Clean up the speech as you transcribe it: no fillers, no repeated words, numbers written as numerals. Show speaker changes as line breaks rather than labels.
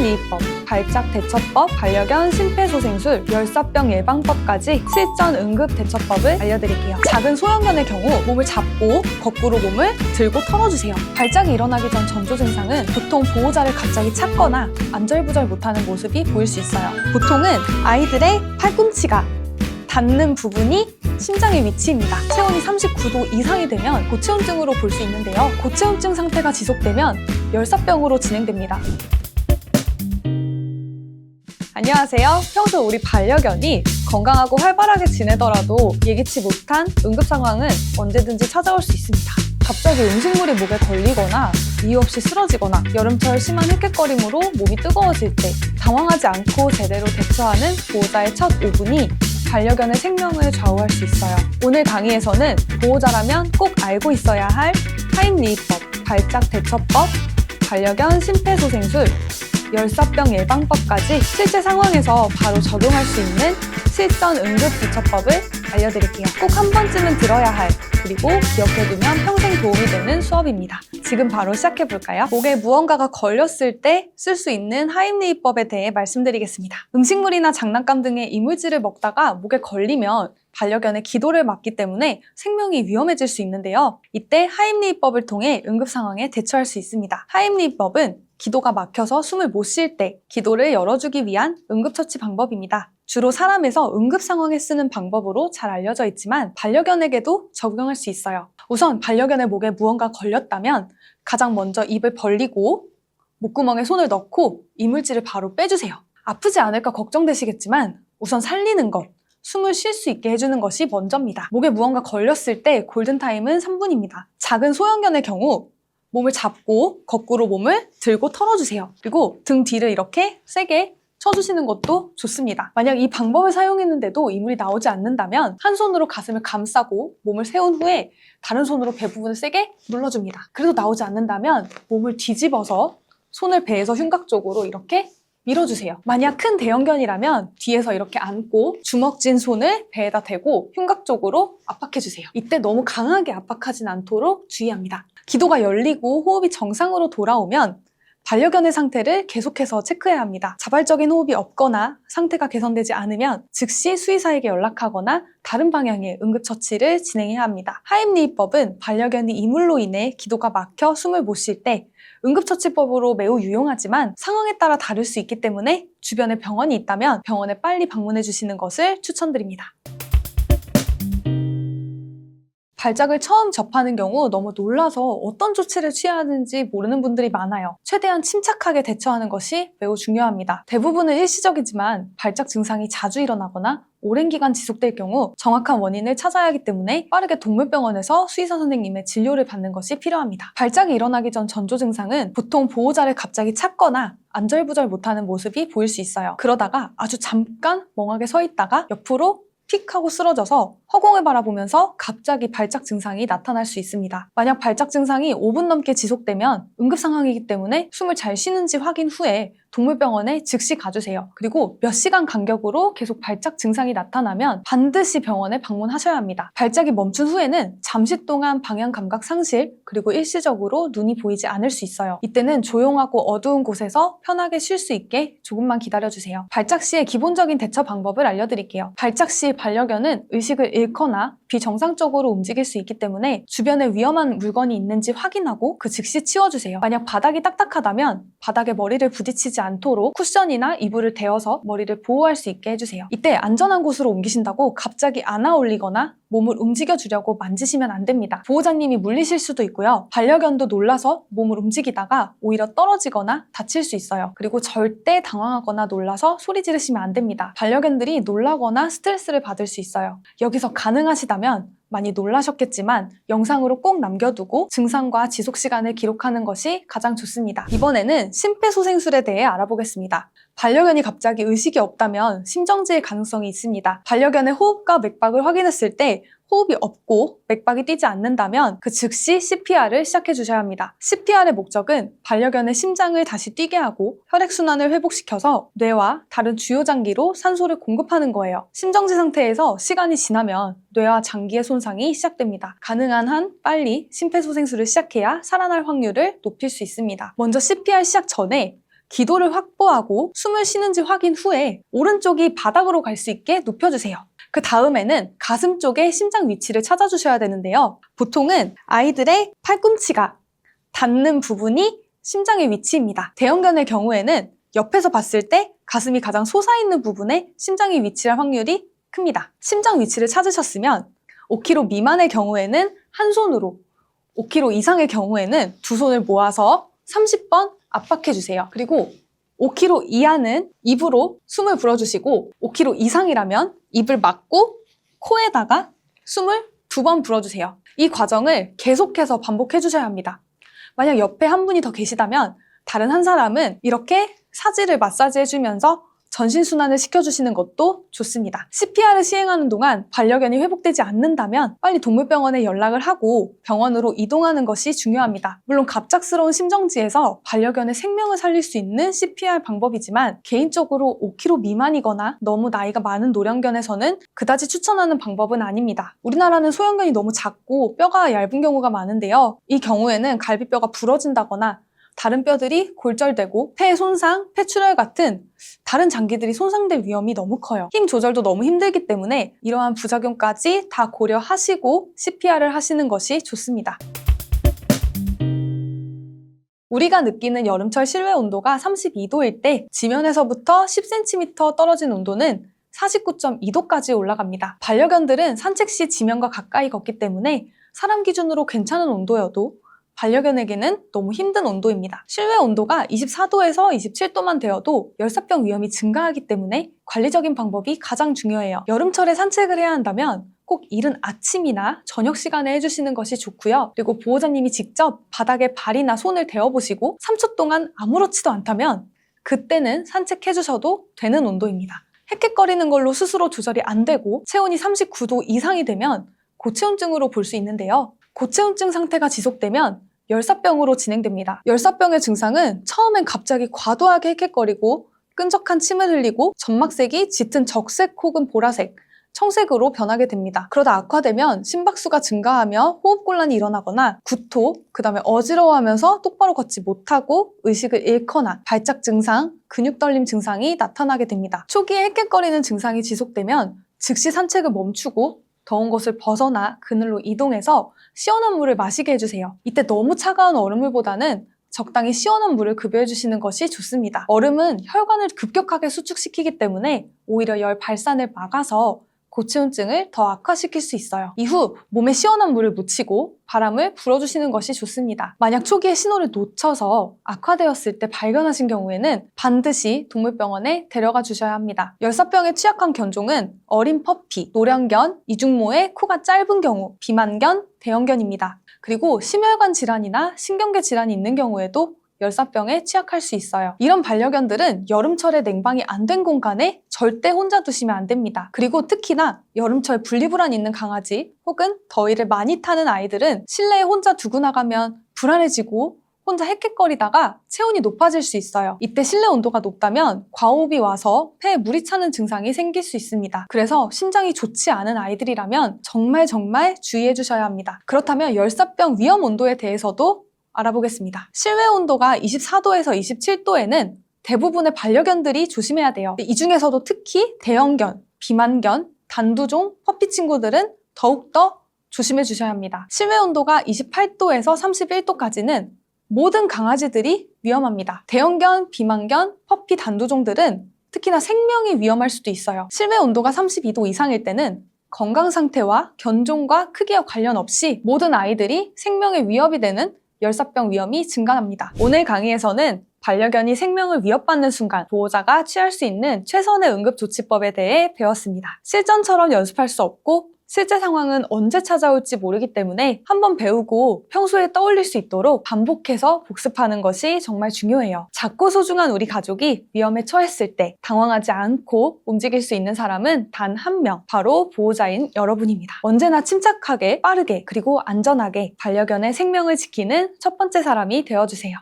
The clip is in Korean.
하임리히법, 발작 대처법, 반려견 심폐소생술, 열사병 예방법까지 실전 응급 대처법을 알려드릴게요. 작은 소형견의 경우 몸을 잡고 거꾸로 몸을 들고 털어주세요. 발작이 일어나기 전 전조 증상은 보통 보호자를 갑자기 찾거나 안절부절 못하는 모습이 보일 수 있어요. 보통은 아이들의 팔꿈치가 닿는 부분이 심장의 위치입니다. 체온이 39도 이상이 되면 고체온증으로 볼 수 있는데요. 고체온증 상태가 지속되면 열사병으로 진행됩니다. 안녕하세요. 평소 우리 반려견이 건강하고 활발하게 지내더라도 예기치 못한 응급 상황은 언제든지 찾아올 수 있습니다. 갑자기 음식물이 목에 걸리거나 이유 없이 쓰러지거나 여름철 심한 헥헥거림으로 몸이 뜨거워질 때 당황하지 않고 제대로 대처하는 보호자의 첫 5분이 반려견의 생명을 좌우할 수 있어요. 오늘 강의에서는 보호자라면 꼭 알고 있어야 할 하임리히법, 발작 대처법, 반려견 심폐소생술, 열사병 예방법까지 실제 상황에서 바로 적용할 수 있는 실전 응급 대처법을 알려드릴게요. 꼭 한 번쯤은 들어야 할, 그리고 기억해두면 평생 도움이 되는 수업입니다. 지금 바로 시작해볼까요? 목에 무언가가 걸렸을 때 쓸 수 있는 하임리히법에 대해 말씀드리겠습니다. 음식물이나 장난감 등의 이물질을 먹다가 목에 걸리면 반려견의 기도를 막기 때문에 생명이 위험해질 수 있는데요. 이때 하임리히법을 통해 응급 상황에 대처할 수 있습니다. 하임리히법은 기도가 막혀서 숨을 못 쉴 때 기도를 열어주기 위한 응급처치 방법입니다. 주로 사람에서 응급 상황에 쓰는 방법으로 잘 알려져 있지만 반려견에게도 적용할 수 있어요. 우선 반려견의 목에 무언가 걸렸다면 가장 먼저 입을 벌리고 목구멍에 손을 넣고 이물질을 바로 빼주세요. 아프지 않을까 걱정되시겠지만 우선 살리는 것, 숨을 쉴 수 있게 해주는 것이 먼저입니다. 목에 무언가 걸렸을 때 골든타임은 3분입니다. 작은 소형견의 경우 몸을 잡고 거꾸로 몸을 들고 털어주세요. 그리고 등 뒤를 이렇게 세게 쳐주시는 것도 좋습니다. 만약 이 방법을 사용했는데도 이물이 나오지 않는다면 한 손으로 가슴을 감싸고 몸을 세운 후에 다른 손으로 배 부분을 세게 눌러줍니다. 그래도 나오지 않는다면 몸을 뒤집어서 손을 배에서 흉곽 쪽으로 이렇게 밀어주세요. 만약 큰 대형견이라면 뒤에서 이렇게 안고 주먹진 손을 배에다 대고 흉곽 쪽으로 압박해주세요. 이때 너무 강하게 압박하진 않도록 주의합니다. 기도가 열리고 호흡이 정상으로 돌아오면 반려견의 상태를 계속해서 체크해야 합니다. 자발적인 호흡이 없거나 상태가 개선되지 않으면 즉시 수의사에게 연락하거나 다른 방향의 응급처치를 진행해야 합니다. 하임리히법은 반려견이 이물로 인해 기도가 막혀 숨을 못 쉴 때 응급처치법으로 매우 유용하지만 상황에 따라 다를 수 있기 때문에 주변에 병원이 있다면 병원에 빨리 방문해 주시는 것을 추천드립니다. 발작을 처음 접하는 경우 너무 놀라서 어떤 조치를 취해야 하는지 모르는 분들이 많아요. 최대한 침착하게 대처하는 것이 매우 중요합니다. 대부분은 일시적이지만 발작 증상이 자주 일어나거나 오랜 기간 지속될 경우 정확한 원인을 찾아야 하기 때문에 빠르게 동물병원에서 수의사 선생님의 진료를 받는 것이 필요합니다. 발작이 일어나기 전 전조 증상은 보통 보호자를 갑자기 찾거나 안절부절 못하는 모습이 보일 수 있어요. 그러다가 아주 잠깐 멍하게 서 있다가 옆으로 픽 하고 쓰러져서 허공을 바라보면서 갑자기 발작 증상이 나타날 수 있습니다. 만약 발작 증상이 5분 넘게 지속되면 응급 상황이기 때문에 숨을 잘 쉬는지 확인 후에 동물병원에 즉시 가주세요. 그리고 몇 시간 간격으로 계속 발작 증상이 나타나면 반드시 병원에 방문하셔야 합니다. 발작이 멈춘 후에는 잠시 동안 방향 감각 상실, 그리고 일시적으로 눈이 보이지 않을 수 있어요. 이때는 조용하고 어두운 곳에서 편하게 쉴 수 있게 조금만 기다려주세요. 발작 시의 기본적인 대처 방법을 알려드릴게요. 발작 시 반려견은 의식을 잃거나 비정상적으로 움직일 수 있기 때문에 주변에 위험한 물건이 있는지 확인하고 그 즉시 치워주세요. 만약 바닥이 딱딱하다면 바닥에 머리를 부딪히지 않도록 쿠션이나 이불을 대어서 머리를 보호할 수 있게 해주세요. 이때 안전한 곳으로 옮기신다고 갑자기 안아 올리거나 몸을 움직여주려고 만지시면 안 됩니다. 보호자님이 물리실 수도 있고요. 반려견도 놀라서 몸을 움직이다가 오히려 떨어지거나 다칠 수 있어요. 그리고 절대 당황하거나 놀라서 소리 지르시면 안 됩니다. 반려견들이 놀라거나 스트레스를 받을 수 있어요. 여기서 가능하시다면 많이 놀라셨겠지만 영상으로 꼭 남겨두고 증상과 지속시간을 기록하는 것이 가장 좋습니다. 이번에는 심폐소생술에 대해 알아보겠습니다. 반려견이 갑자기 의식이 없다면 심정지일 가능성이 있습니다. 반려견의 호흡과 맥박을 확인했을 때 호흡이 없고 맥박이 뛰지 않는다면 그 즉시 CPR을 시작해 주셔야 합니다. CPR의 목적은 반려견의 심장을 다시 뛰게 하고 혈액순환을 회복시켜서 뇌와 다른 주요 장기로 산소를 공급하는 거예요. 심정지 상태에서 시간이 지나면 뇌와 장기의 손상이 시작됩니다. 가능한 한 빨리 심폐소생술을 시작해야 살아날 확률을 높일 수 있습니다. 먼저 CPR 시작 전에 기도를 확보하고 숨을 쉬는지 확인 후에 오른쪽이 바닥으로 갈 수 있게 눕혀주세요. 그 다음에는 가슴 쪽에 심장 위치를 찾아주셔야 되는데요. 보통은 아이들의 팔꿈치가 닿는 부분이 심장의 위치입니다. 대형견의 경우에는 옆에서 봤을 때 가슴이 가장 솟아있는 부분에 심장이 위치할 확률이 큽니다. 심장 위치를 찾으셨으면 5kg 미만의 경우에는 한 손으로, 5kg 이상의 경우에는 두 손을 모아서 30번 압박해주세요. 그리고 5kg 이하는 입으로 숨을 불어주시고 5kg 이상이라면 입을 막고 코에다가 숨을 2번 불어주세요. 이 과정을 계속해서 반복해주셔야 합니다. 만약 옆에 한 분이 더 계시다면 다른 한 사람은 이렇게 사지를 마사지해주면서 전신순환을 시켜주시는 것도 좋습니다. CPR을 시행하는 동안 반려견이 회복되지 않는다면 빨리 동물병원에 연락을 하고 병원으로 이동하는 것이 중요합니다. 물론 갑작스러운 심정지에서 반려견의 생명을 살릴 수 있는 CPR 방법이지만 개인적으로 5kg 미만이거나 너무 나이가 많은 노령견에서는 그다지 추천하는 방법은 아닙니다. 우리나라는 소형견이 너무 작고 뼈가 얇은 경우가 많은데요. 이 경우에는 갈비뼈가 부러진다거나 다른 뼈들이 골절되고 폐 손상, 폐출혈 같은 다른 장기들이 손상될 위험이 너무 커요. 힘 조절도 너무 힘들기 때문에 이러한 부작용까지 다 고려하시고 CPR을 하시는 것이 좋습니다. 우리가 느끼는 여름철 실외 온도가 32도일 때 지면에서부터 10cm 떨어진 온도는 49.2도까지 올라갑니다. 반려견들은 산책 시 지면과 가까이 걷기 때문에 사람 기준으로 괜찮은 온도여도 반려견에게는 너무 힘든 온도입니다. 실외 온도가 24도에서 27도만 되어도 열사병 위험이 증가하기 때문에 관리적인 방법이 가장 중요해요. 여름철에 산책을 해야 한다면 꼭 이른 아침이나 저녁 시간에 해주시는 것이 좋고요. 그리고 보호자님이 직접 바닥에 발이나 손을 대어보시고 3초 동안 아무렇지도 않다면 그때는 산책해주셔도 되는 온도입니다. 헥헥거리는 걸로 스스로 조절이 안 되고 체온이 39도 이상이 되면 고체온증으로 볼 수 있는데요. 고체온증 상태가 지속되면 열사병으로 진행됩니다. 열사병의 증상은 처음엔 갑자기 과도하게 헥헥거리고 끈적한 침을 흘리고 점막색이 짙은 적색 혹은 보라색, 청색으로 변하게 됩니다. 그러다 악화되면 심박수가 증가하며 호흡곤란이 일어나거나 구토, 그 다음에 어지러워하면서 똑바로 걷지 못하고 의식을 잃거나 발작 증상, 근육 떨림 증상이 나타나게 됩니다. 초기에 헥헥거리는 증상이 지속되면 즉시 산책을 멈추고 더운 곳을 벗어나 그늘로 이동해서 시원한 물을 마시게 해주세요. 이때 너무 차가운 얼음물보다는 적당히 시원한 물을 급여해 주시는 것이 좋습니다. 얼음은 혈관을 급격하게 수축시키기 때문에 오히려 열 발산을 막아서 고체온증을 더 악화시킬 수 있어요. 이후 몸에 시원한 물을 묻히고 바람을 불어주시는 것이 좋습니다. 만약 초기에 신호를 놓쳐서 악화되었을 때 발견하신 경우에는 반드시 동물병원에 데려가 주셔야 합니다. 열사병에 취약한 견종은 어린 퍼피, 노령견, 이중모의 코가 짧은 경우, 비만견, 대형견입니다. 그리고 심혈관 질환이나 신경계 질환이 있는 경우에도 열사병에 취약할 수 있어요. 이런 반려견들은 여름철에 냉방이 안 된 공간에 절대 혼자 두시면 안 됩니다. 그리고 특히나 여름철 분리불안 있는 강아지 혹은 더위를 많이 타는 아이들은 실내에 혼자 두고 나가면 불안해지고 혼자 헥헥거리다가 체온이 높아질 수 있어요. 이때 실내 온도가 높다면 과호흡이 와서 폐에 물이 차는 증상이 생길 수 있습니다. 그래서 심장이 좋지 않은 아이들이라면 정말 주의해 주셔야 합니다. 그렇다면 열사병 위험 온도에 대해서도 알아보겠습니다. 실외 온도가 24도에서 27도에는 대부분의 반려견들이 조심해야 돼요. 이 중에서도 특히 대형견, 비만견, 단두종, 퍼피 친구들은 더욱더 조심해 주셔야 합니다. 실외 온도가 28도에서 31도까지는 모든 강아지들이 위험합니다. 대형견, 비만견, 퍼피, 단두종들은 특히나 생명이 위험할 수도 있어요. 실외 온도가 32도 이상일 때는 건강 상태와 견종과 크기와 관련 없이 모든 아이들이 생명의 위협이 되는 열사병 위험이 증가합니다. 오늘 강의에서는 반려견이 생명을 위협받는 순간 보호자가 취할 수 있는 최선의 응급조치법에 대해 배웠습니다. 실전처럼 연습할 수 없고 실제 상황은 언제 찾아올지 모르기 때문에 한번 배우고 평소에 떠올릴 수 있도록 반복해서 복습하는 것이 정말 중요해요. 작고 소중한 우리 가족이 위험에 처했을 때 당황하지 않고 움직일 수 있는 사람은 단 한 명, 바로 보호자인 여러분입니다. 언제나 침착하게, 빠르게, 그리고 안전하게 반려견의 생명을 지키는 첫 번째 사람이 되어주세요.